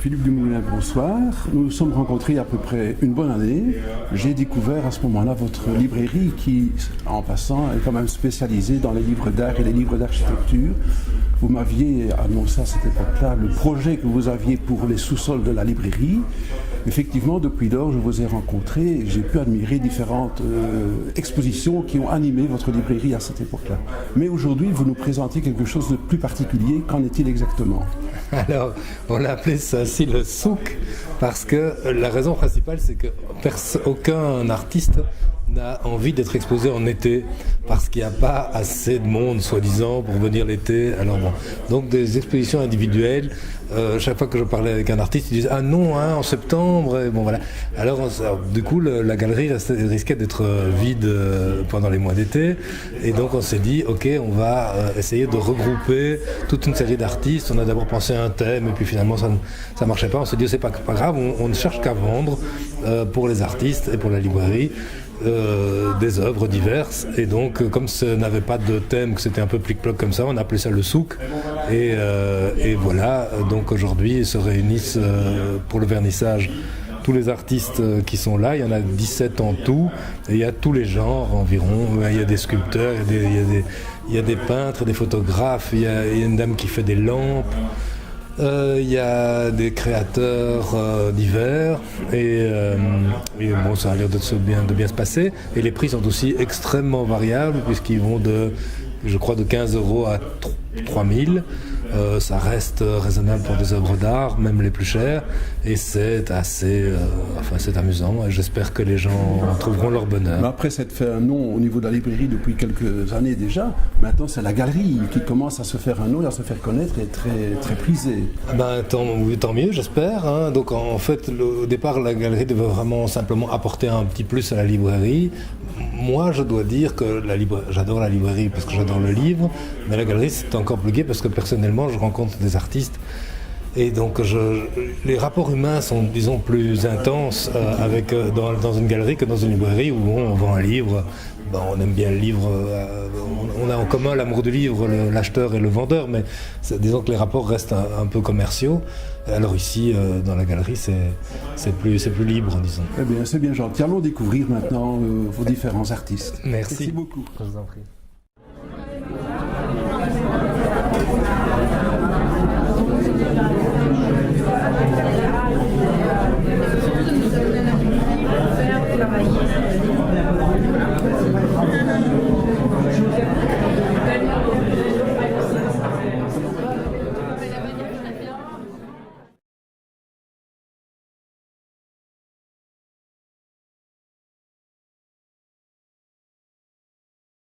Philippe Dumoulin, bonsoir. Nous nous sommes rencontrés il y a à peu près une bonne année. J'ai découvert à ce moment-là votre librairie qui, en passant, est quand même spécialisée dans les livres d'art et les livres d'architecture. Vous m'aviez annoncé à cette époque-là le projet que vous aviez pour les sous-sols de la librairie. Effectivement, depuis lors, je vous ai rencontré et j'ai pu admirer différentes expositions qui ont animé votre librairie à cette époque-là. Mais aujourd'hui, vous nous présentez quelque chose de plus particulier. Qu'en est-il exactement ? Alors, on a appelé ça aussi le souk parce que la raison principale, c'est que aucun artiste n'a envie d'être exposé en été parce qu'il n'y a pas assez de monde, soi-disant, pour venir l'été. Alors bon, donc des expositions individuelles. Chaque fois que je parlais avec un artiste, il disait ah non, hein, en septembre. Et bon voilà. Alors du coup, la galerie risquait d'être vide pendant les mois d'été, et donc on s'est dit ok, on va essayer de regrouper toute une série d'artistes. On a d'abord pensé à un thème, et puis finalement ça marchait pas. On s'est dit c'est pas grave, on ne cherche qu'à vendre pour les artistes et pour la librairie. Des œuvres diverses, et donc comme ça n'avait pas de thème, que c'était un peu plic-ploc comme ça, on a appelé ça le souk, et voilà, donc aujourd'hui ils se réunissent pour le vernissage tous les artistes qui sont là. Il y en a 17 en tout, et il y a tous les genres environ. Il y a des sculpteurs, il y a des peintres, des photographes, il y a une dame qui fait des lampes. Il y a des créateurs divers, et bon, ça a l'air de bien se passer, et les prix sont aussi extrêmement variables puisqu'ils vont je crois de 15 € à 3000. Ça reste raisonnable pour des œuvres d'art, même les plus chères, et c'est assez c'est amusant, et j'espère que les gens trouveront leur bonheur. Mais après s'être fait un nom au niveau de la librairie depuis quelques années déjà, maintenant c'est la galerie qui commence à se faire un nom et à se faire connaître et très, très prisée. Tant mieux, j'espère, hein. Donc en fait, au départ, la galerie devait vraiment simplement apporter un petit plus à la librairie. Moi, je dois dire que j'adore la librairie parce que j'adore le livre, mais la galerie c'est encore plus gai parce que personnellement je rencontre des artistes, et donc les rapports humains sont, disons, plus intenses dans une galerie que dans une librairie où on vend un livre. On aime bien le livre, on a en commun l'amour du livre, l'acheteur et le vendeur, mais disons que les rapports restent un peu commerciaux. Alors ici, dans la galerie, c'est plus libre, disons. Eh bien, c'est bien gentil. Allons découvrir maintenant vos différents artistes. Merci Merci beaucoup. Je vous en prie.